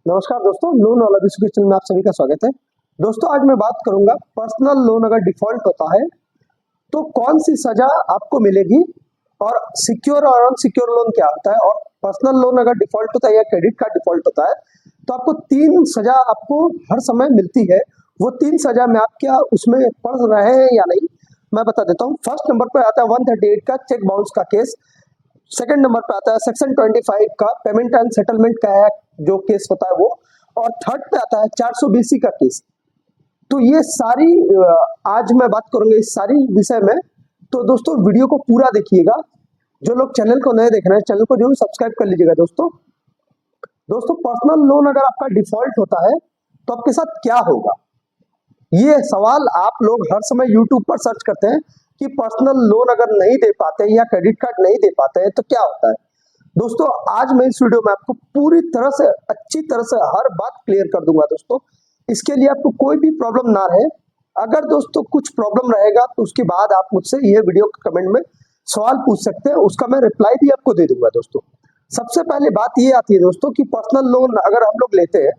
नमस्कार दोस्तों, लोन वाला विश्व चैनल में आप सभी का स्वागत है। दोस्तों आज मैं बात करूंगा पर्सनल लोन अगर डिफॉल्ट होता है तो कौन सी सजा आपको मिलेगी और सिक्योर और अनसिक्योर लोन क्या होता है, और पर्सनल लोन अगर डिफॉल्ट होता है या क्रेडिट कार्ड डिफॉल्ट होता है तो आपको तीन सजा आपको हर समय मिलती है। वो तीन सजा में आप क्या उसमें पढ़ रहे हैं या नहीं, मैं बता देता हूँ। फर्स्ट नंबर पर आता है 138 का चेक बाउंस का केस। सेकंड नंबर पे आता है सेक्शन 25 का पेमेंट एंड सेटलमेंट का जो केस होता है वो, और थर्ड पे आता है 420 का केस। तो ये सारी आज मैं बात करूंगा इस सारी विषय में। तो दोस्तों वीडियो को पूरा देखिएगा। जो लोग चैनल को नए देख रहे हैं चैनल को जरूर सब्सक्राइब कर लीजिएगा। दोस्तों पर्सनल लोन अगर आपका डिफॉल्ट होता है तो आपके साथ क्या होगा, ये सवाल आप लोग हर समय यूट्यूब पर सर्च करते हैं कि पर्सनल लोन अगर नहीं दे पाते हैं या क्रेडिट कार्ड नहीं दे पाते हैं तो क्या होता है। दोस्तों आज मैं इस वीडियो में आपको पूरी तरह से अच्छी तरह से हर बात क्लियर कर दूंगा। दोस्तों इसके लिए आपको कोई भी प्रॉब्लम ना रहे। अगर दोस्तों कुछ प्रॉब्लम रहेगा तो उसके बाद आप मुझसे ये वीडियो कमेंट में सवाल पूछ सकते हैं, उसका मैं रिप्लाई भी आपको दे दूंगा। दोस्तों सबसे पहले बात ये आती है दोस्तों कि पर्सनल लोन अगर हम लोग लेते हैं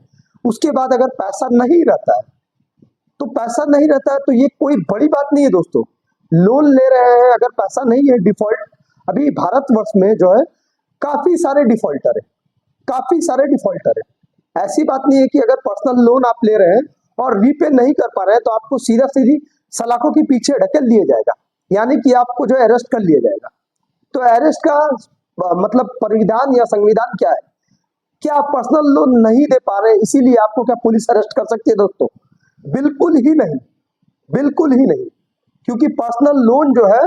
उसके बाद अगर पैसा नहीं रहता है तो पैसा नहीं रहता है तो ये कोई बड़ी बात नहीं है। दोस्तों लोन ले रहे हैं, अगर पैसा नहीं है डिफॉल्ट, अभी भारतवर्ष में जो है काफी सारे डिफॉल्टर है, काफी सारे डिफॉल्टर है। ऐसी बात नहीं है कि अगर पर्सनल लोन आप ले रहे हैं और रीपे नहीं कर पा रहे हैं तो आपको सीधा सीधी सलाखों के पीछे ढकेल दिया जाएगा, यानी कि आपको जो है अरेस्ट कर लिया जाएगा। तो अरेस्ट का मतलब परिविधान या संविधान क्या है? क्या आप पर्सनल लोन नहीं दे पा रहे इसीलिए आपको क्या पुलिस अरेस्ट कर सकती है? दोस्तों बिल्कुल ही नहीं, बिल्कुल ही नहीं। क्योंकि पर्सनल लोन जो है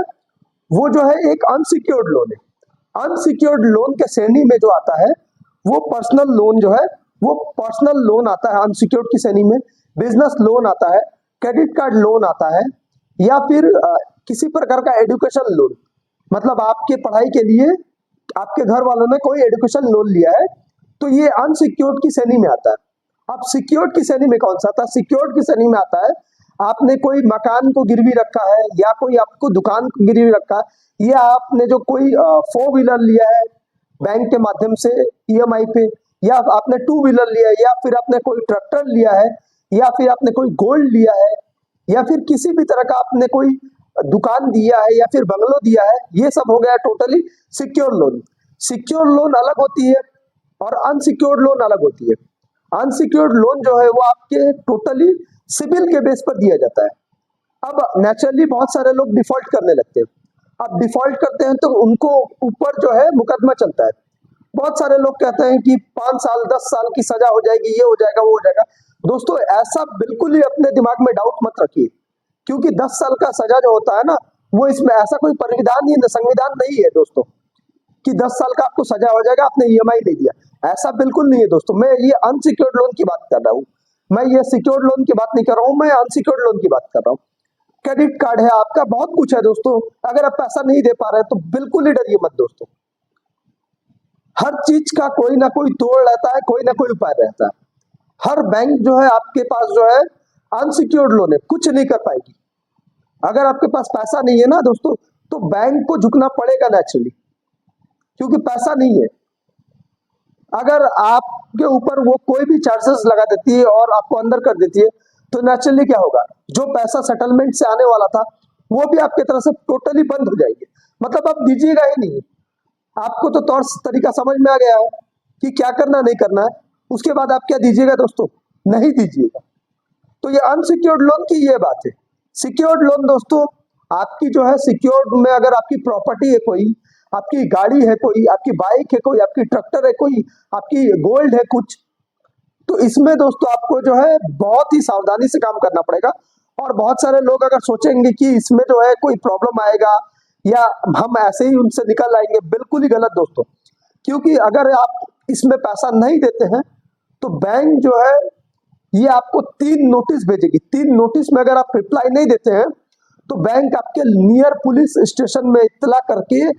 वो जो है एक अनसिक्योर्ड लोन है। अनसिक्योर्ड लोन के श्रेणी में जो आता है वो पर्सनल लोन जो है वो पर्सनल लोन आता है अनसिक्योर्ड की श्रेणी में। बिजनेस लोन आता है, क्रेडिट कार्ड लोन आता है, या फिर किसी प्रकार का एजुकेशन लोन, मतलब आपके पढ़ाई के लिए आपके घर वालों ने कोई एजुकेशन लोन लिया है तो ये अनसिक्योर्ड की श्रेणी में आता है। अब सिक्योर्ड की श्रेणी में कौन सा आता है? सिक्योर्ड की श्रेणी में आता है आपने कोई मकान को गिरवी रखा है, या कोई आपको दुकान को गिरवी रखा है, या आपने जो कोई 4 व्हीलर लिया है बैंक के माध्यम से ईएमआई पे, या आपने 2 व्हीलर लिया है, या फिर आपने कोई ट्रैक्टर लिया है, या फिर आपने कोई गोल्ड लिया है, या फिर किसी भी तरह का आपने कोई दुकान दिया है या फिर बंगलो दिया है, ये सब हो गया totally secure loan. Secure loan अलग होती है और अनसिक्योर्ड लोन अलग होती है। अनसिक्योर्ड लोन जो है वो आपके टोटली सिविल के बेस पर दिया जाता है। अब नेचुरली बहुत सारे लोग डिफॉल्ट करने लगते हैं। अब डिफॉल्ट करते हैं तो उनको ऊपर जो है मुकदमा चलता है। बहुत सारे लोग कहते हैं कि 5 साल 10 साल की सजा हो जाएगी, ये हो जाएगा वो हो जाएगा। दोस्तों ऐसा बिल्कुल ही अपने दिमाग में डाउट मत रखिए, क्योंकि 10 साल का सजा जो होता है ना वो इसमें ऐसा कोई परिविधान नहीं, संविधान नहीं है दोस्तों कि 10 साल का आपको सजा हो जाएगा आपने ईएमआई नहीं दिया। ऐसा बिल्कुल नहीं है दोस्तों। मैं ये अनसिक्योर्ड लोन की बात कर रहा हूँ, मैं ये सिक्योर्ड लोन की बात नहीं कर रहा हूँ, मैं अनसिक्योर्ड लोन की बात कर रहा हूँ। क्रेडिट कार्ड है आपका, बहुत कुछ है दोस्तों। अगर आप पैसा नहीं दे पा रहे हैं तो बिल्कुल ही डरिए मत दोस्तों। हर चीज का कोई ना कोई तोड़ रहता है, कोई ना कोई उपाय रहता है। हर बैंक जो है आपके पास जो है अनसिक्योर्ड लोन है, कुछ नहीं कर पाएगी। अगर आपके पास पैसा नहीं है ना दोस्तों तो बैंक को झुकना पड़ेगा नेचुरली, क्योंकि पैसा नहीं है। अगर आपके ऊपर वो कोई भी चार्जेस लगा देती है और आपको अंदर कर देती है तो नेचुरली क्या होगा, जो पैसा सेटलमेंट से आने वाला था वो भी आपकी तरफ से टोटली बंद हो जाएगी। मतलब आप दीजिएगा ही नहीं। आपको तो तौर तरीका समझ में आ गया है कि क्या करना नहीं करना है, उसके बाद आप क्या दीजिएगा दोस्तों? नहीं दीजिएगा। तो ये अनसिक्योर्ड लोन की ये बात है। सिक्योर्ड लोन दोस्तों आपकी जो है सिक्योर्ड में अगर आपकी प्रॉपर्टी है, कोई आपकी गाड़ी है, कोई आपकी बाइक है, कोई आपकी ट्रैक्टर है, कोई आपकी गोल्ड है कुछ, तो इसमें दोस्तों आपको जो है बहुत ही सावधानी से काम करना पड़ेगा। और बहुत सारे लोग अगर सोचेंगे कि इसमें जो है कोई प्रॉब्लम आएगा या हम ऐसे ही उनसे निकल आएंगे, बिल्कुल ही गलत दोस्तों। क्योंकि अगर आप इसमें पैसा नहीं देते हैं तो बैंक जो है ये आपको 3 नोटिस भेजेगी। 3 नोटिस में अगर आप रिप्लाई नहीं देते हैं तो बैंक आपके नियर पुलिस स्टेशन में इत्तला करके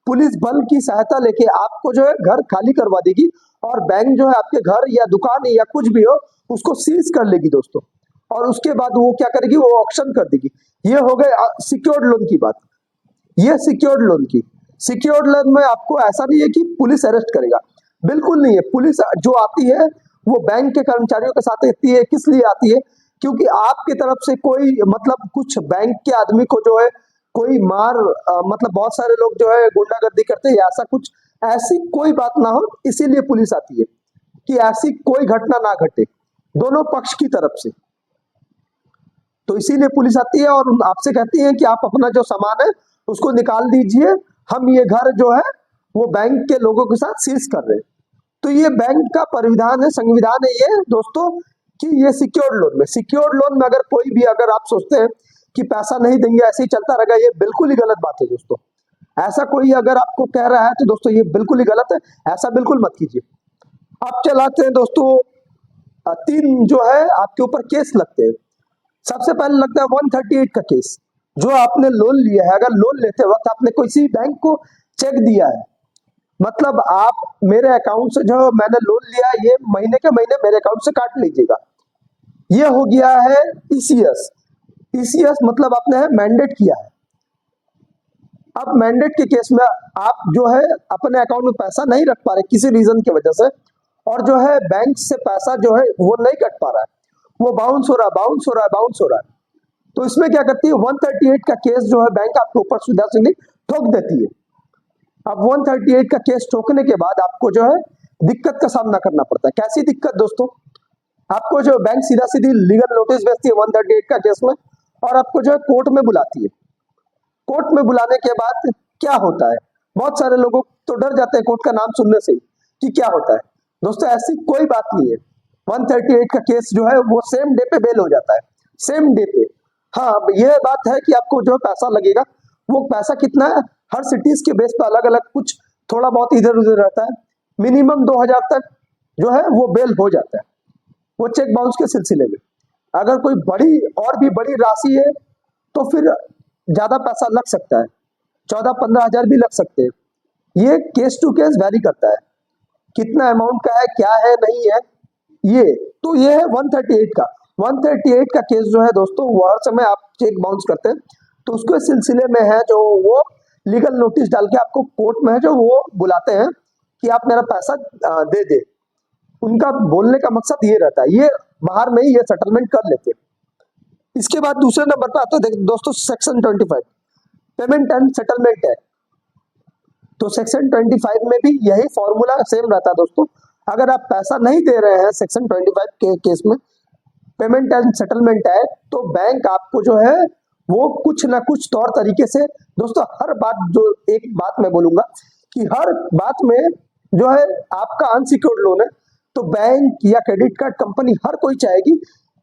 पुलिस बल की सहायता लेके आपको जो है घर खाली करवा देगी, और बैंक जो है आपके घर या दुकान या कुछ भी हो उसको सीज कर लेगी दोस्तों। और उसके बाद वो क्या करेगी, वो ऑक्शन कर देगी। ये हो गए सिक्योर्ड लोन की बात। ये सिक्योर्ड लोन की, सिक्योर्ड लोन में आपको ऐसा नहीं है कि पुलिस अरेस्ट करेगा, बिल्कुल नहीं है। पुलिस जो आती है वो बैंक के कर्मचारियों के साथ आती है। किस लिए आती है? क्योंकि आपकी तरफ से कोई मतलब कुछ बैंक के आदमी को जो है कोई मतलब बहुत सारे लोग जो है गुंडागर्दी करते हैं या ऐसा कुछ, ऐसी कोई बात ना हो, इसीलिए पुलिस आती है कि ऐसी कोई घटना ना घटे दोनों पक्ष की तरफ से। तो इसीलिए पुलिस आती है और आपसे कहती है कि आप अपना जो सामान है उसको निकाल दीजिए, हम ये घर जो है वो बैंक के लोगों के साथ सीज कर रहे हैं। तो ये बैंक का परिविधान है, संविधान है ये दोस्तों, कि ये सिक्योर्ड लोन में अगर कोई भी अगर आप सोचते हैं कि पैसा नहीं देंगे ऐसे ही चलता रहेगा, ये बिल्कुल ही गलत बात है दोस्तों। ऐसा कोई अगर आपको कह रहा है तो दोस्तों ये बिल्कुल ही गलत है, ऐसा बिल्कुल मत कीजिए। अब चलाते हैं दोस्तों, 3 जो है आपके ऊपर केस लगते हैं। सबसे पहले लगता है 138 का केस। जो आपने लोन लिया है, अगर लोन लेते वक्त आपने किसी बैंक को चेक दिया है, मतलब आप मेरे अकाउंट से जो मैंने लोन लिया है ये महीने के महीने मेरे अकाउंट से काट लीजिएगा, ये हो गया है ईसीएस। ईसीएस मतलब आपने मैंडेट किया है। अब मैंडेट के केस में आप जो है अपने अकाउंट में पैसा नहीं रख पा रहे किसी रीजन की वजह से, और जो है बैंक से पैसा जो है वो नहीं कट पा रहा है, वो बाउंस हो रहा है। तो इसमें क्या करती है 138 का केस जो है बैंक आपके ऊपर सीधा सीधी ठोक देती है। अब 138 का केस ठोकने के बाद आपको जो है दिक्कत का सामना करना पड़ता है। कैसी दिक्कत दोस्तों? आपको जो बैंक सीधा सीधी लीगल नोटिस भेजती है 138 का केस में, और आपको जो है कोर्ट में बुलाती है। कोर्ट में बुलाने के बाद क्या होता है, बहुत सारे लोगों तो डर जाते हैं कोर्ट का नाम सुनने से ही कि क्या होता है। दोस्तों ऐसी कोई बात नहीं है। 138 का केस जो है वो सेम डे पे बेल हो जाता है, सेम डे पे। हाँ, यह बात है कि आपको जो पैसा लगेगा, वो पैसा कितना है हर सिटीज के बेस पे अलग अलग, कुछ थोड़ा बहुत इधर उधर रहता है। मिनिमम 2000 तक जो है वो बेल हो जाता है, वो चेक बाउंस के सिलसिले में। अगर कोई बड़ी और भी बड़ी राशि है तो फिर ज्यादा पैसा लग सकता है, 14-15 हजार भी लग सकते हैं। ये केस टू केस वैरी करता है, कितना अमाउंट का है, क्या है, नहीं है। ये तो ये है 138 का। 138 का केस जो है दोस्तों, वो हर समय आप चेक बाउंस करते हैं तो उसके सिलसिले में है जो वो लीगल नोटिस डाल के आपको कोर्ट में है जो वो बुलाते हैं कि आप मेरा पैसा दे दे। उनका बोलने का मकसद ये रहता है, ये बाहर में ही ये सेटलमेंट कर लेते हैं। इसके बाद दूसरे नंबर पर आता है दोस्तों section 25 payment and settlement act. तो सेक्शन 25 में भी यही फॉर्मूला सेम रहता है दोस्तों। अगर आप पैसा नहीं दे रहे हैं सेक्शन 25 के केस में, पेमेंट एंड सेटलमेंट एक्ट, तो बैंक आपको जो है वो कुछ ना कुछ तौर तरीके से दोस्तों, हर बात जो एक बात मैं बोलूंगा कि हर बात में जो है आपका अनसिक्योर्ड लोन है तो बैंक या क्रेडिट कार्ड कंपनी हर कोई चाहेगी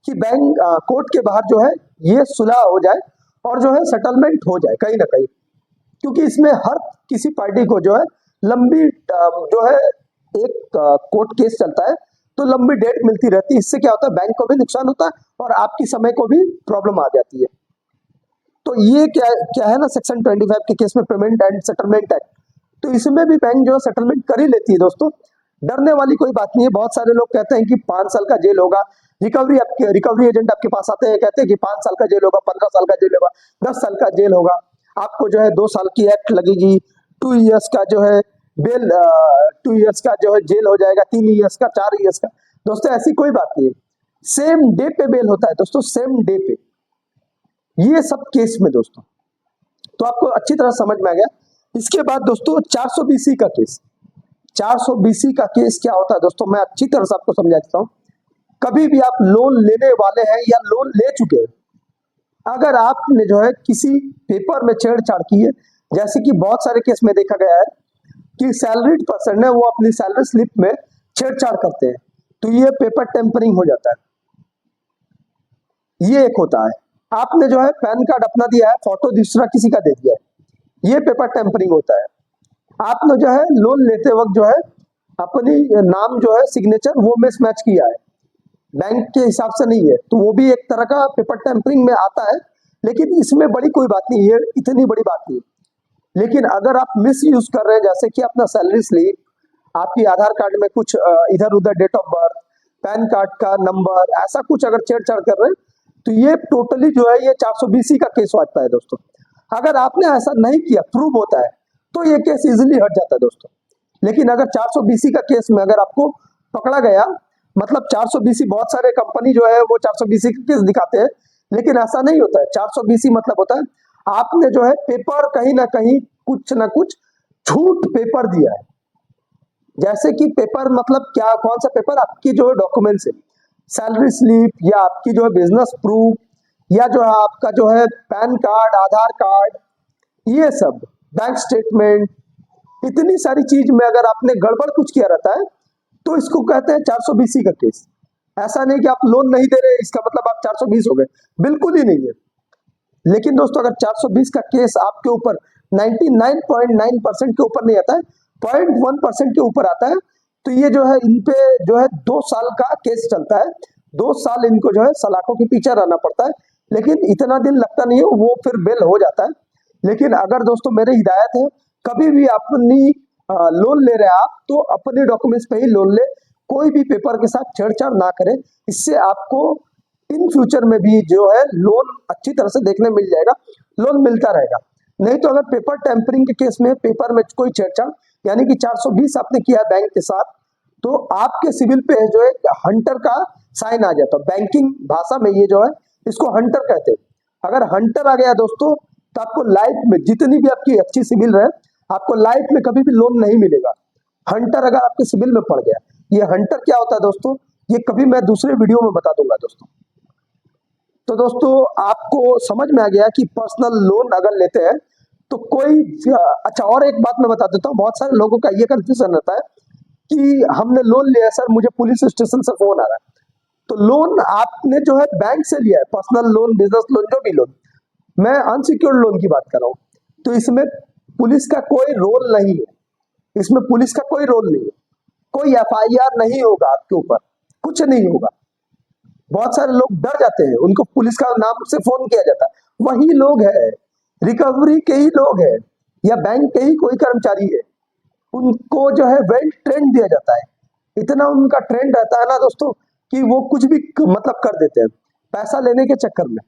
कि बैंक कोर्ट के बाहर जो है ये सुलह हो जाए और जो है सेटलमेंट हो जाए कहीं ना कहीं, क्योंकि इसमें हर किसी पार्टी को जो है लंबी जो है एक कोर्ट केस चलता है तो लंबी डेट मिलती रहती है। इससे क्या होता है, बैंक को भी नुकसान होता है और आपकी समय को भी प्रॉब्लम आ जाती है। तो ये क्या क्या है ना, सेक्शन 25 के केस में पेमेंट एंड सेटलमेंट एक्ट, तो इसमें भी बैंक जो है सेटलमेंट कर ही लेती है दोस्तों। डरने वाली कोई बात नहीं है। बहुत सारे लोग कहते हैं कि 5 साल का जेल होगा, रिकवरी एजेंट आपके पास आते हैं, कहते हैं कि 5 साल का जेल होगा, 15 साल का जेल होगा, 10 साल का जेल होगा, आपको जो है 2 साल की एक्ट लगेगी, 2 इयर्स का जो है बेल, 2 इयर्स का जो है जेल हो जाएगा, 3 इयर्स का, 4 इयर्स का। दोस्तों ऐसी कोई बात नहीं है, सेम डे पे बेल होता है दोस्तों, सेम डे पे, ये सब केस में दोस्तों। तो आपको अच्छी तरह समझ में आ गया। इसके बाद दोस्तों 420 का केस। 420 का केस क्या होता है दोस्तों, मैं अच्छी तरह से आपको समझा देता हूँ। कभी भी आप लोन लेने वाले हैं या लोन ले चुके हैं, अगर आपने जो है किसी पेपर में छेड़छाड़ की है, जैसे कि बहुत सारे केस में देखा गया है कि सैलरीड पर्सन है वो अपनी सैलरी स्लिप में छेड़छाड़ करते हैं, तो ये पेपर टेम्परिंग हो जाता है। ये एक होता है, आपने जो है पैन कार्ड अपना दिया है, फोटो दूसरा किसी का दे दिया है, ये पेपर टेम्परिंग होता है। आपने जो है लोन लेते वक्त जो है अपनी नाम जो है सिग्नेचर वो मिसमैच किया है, बैंक के हिसाब से नहीं है, तो वो भी एक तरह का पेपर टेम्परिंग में आता है। लेकिन इसमें बड़ी कोई बात नहीं है, इतनी बड़ी बात नहीं है। लेकिन अगर आप मिस यूज कर रहे हैं, जैसे कि अपना सैलरी स्लिप, आपकी आधार कार्ड में कुछ इधर उधर date of birth, PAN card का नंबर, ऐसा कुछ अगर छेड़छाड़ कर रहे हैं तो ये टोटली जो है ये 420 का केस आता है दोस्तों। अगर आपने ऐसा नहीं किया, प्रूव होता है, तो ये केस इजीली हट जाता है दोस्तों। लेकिन अगर 420 का केस में अगर आपको पकड़ा गया मतलब 420 बहुत सारे कंपनी जो है वो 420 के केस दिखाते हैं, लेकिन ऐसा नहीं होता है। 420 मतलब होता है आपने जो है पेपर कहीं ना कहीं कुछ ना कुछ झूठ पेपर दिया है। जैसे कि पेपर मतलब क्या, कौन सा पेपर, आपकी जो डॉक्यूमेंट्स है, सैलरी स्लिप या आपकी जो है बिजनेस प्रूफ या जो है आपका जो है पैन कार्ड, आधार कार्ड, ये सब, बैंक स्टेटमेंट, इतनी सारी चीज में अगर आपने गड़बड़ कुछ किया रहता है तो इसको कहते हैं 420 का केस। ऐसा नहीं कि आप लोन नहीं दे रहे इसका मतलब आप 420 हो गए, बिल्कुल ही नहीं है। लेकिन दोस्तों अगर 420 का केस आपके ऊपर 99.9% के ऊपर नहीं आता है, 0.1% के ऊपर आता है, तो ये जो है इन पे जो है 2 साल का केस चलता है। 2 साल इनको जो है सलाखों के पीछे रहना पड़ता है, लेकिन इतना दिन लगता नहीं है, वो फिर बेल हो जाता है। लेकिन अगर दोस्तों मेरी हिदायत है, कभी भी अपनी लोन ले रहे हैं आप तो अपने डॉक्यूमेंट्स पे ही लोन ले, कोई भी पेपर के साथ छेड़छाड़ ना करें। इससे आपको इन फ्यूचर में भी जो है लोन अच्छी तरह से देखने मिल जाएगा, लोन मिलता रहेगा। नहीं तो अगर पेपर टेम्परिंग के केस में पेपर में कोई छेड़छाड़ यानी कि 420 आपने किया है बैंक के साथ, तो आपके सिविल पे जो है हंटर का साइन आ जाता है। बैंकिंग भाषा में ये जो है इसको हंटर कहते हैं। अगर हंटर आ गया दोस्तों तो आपको लाइफ में जितनी भी आपकी अच्छी सिविल रहे, आपको लाइफ में कभी भी लोन नहीं मिलेगा। हंटर अगर आपके सिविल में पड़ गया, ये हंटर क्या होता है दोस्तों, ये कभी मैं दूसरे वीडियो में बता दूंगा दोस्तों। तो दोस्तों आपको समझ में आ गया कि पर्सनल लोन अगर लेते हैं तो कोई, अच्छा और एक बात मैं बता देता हूँ, बहुत सारे लोगों का ये कंफ्यूजन रहता है कि हमने लोन लिया सर, मुझे पुलिस स्टेशन से फोन आ रहा है। तो लोन आपने जो है बैंक से लिया है, पर्सनल लोन, बिजनेस लोन, जो भी लोन, मैं अनसिक्योर्ड लोन की बात कर रहा हूँ, तो इसमें पुलिस का कोई रोल नहीं है। इसमें पुलिस का कोई रोल नहीं है, कोई एफआईआर नहीं होगा आपके ऊपर, कुछ नहीं होगा। बहुत सारे लोग डर जाते हैं, उनको पुलिस का नाम से फोन किया जाता है, वही लोग है, रिकवरी के ही लोग है या बैंक के ही कोई कर्मचारी है, उनको जो है वेल ट्रेंड दिया जाता है। इतना उनका ट्रेंड रहता है ना दोस्तों कि वो कुछ भी मतलब कर देते हैं पैसा लेने के चक्कर में।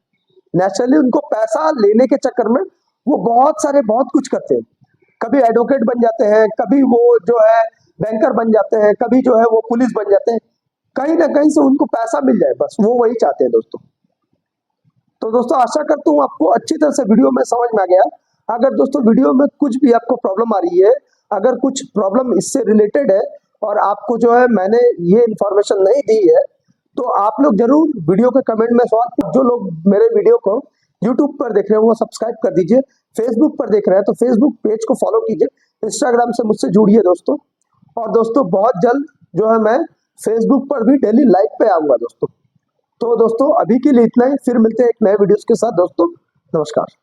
नेचुरली उनको पैसा लेने के चक्कर में वो बहुत कुछ करते हैं। कभी एडवोकेट बन जाते हैं, कभी वो जो है बैंकर बन जाते हैं, कभी जो है वो पुलिस बन जाते हैं। कहीं ना कहीं से उनको पैसा मिल जाए, बस वो वही चाहते हैं दोस्तों। तो दोस्तों आशा करता हूँ आपको अच्छी तरह से वीडियो में समझ में आ गया। अगर दोस्तों वीडियो में कुछ भी आपको प्रॉब्लम आ रही है, अगर कुछ प्रॉब्लम इससे रिलेटेड है और आपको जो है मैंने ये इन्फॉर्मेशन नहीं दी है, तो आप लोग जरूर वीडियो के कमेंट में सवाल, जो लोग मेरे वीडियो को यूट्यूब पर देख रहे हैं वो सब्सक्राइब कर दीजिए, फेसबुक पर देख रहे हैं तो फेसबुक पेज को फॉलो कीजिए, इंस्टाग्राम से मुझसे जुड़िए दोस्तों। और दोस्तों बहुत जल्द जो है मैं फेसबुक पर भी डेली लाइव पे आऊंगा दोस्तों। तो दोस्तों अभी के लिए इतना ही, फिर मिलते हैं एक नए वीडियोस के साथ दोस्तों। नमस्कार।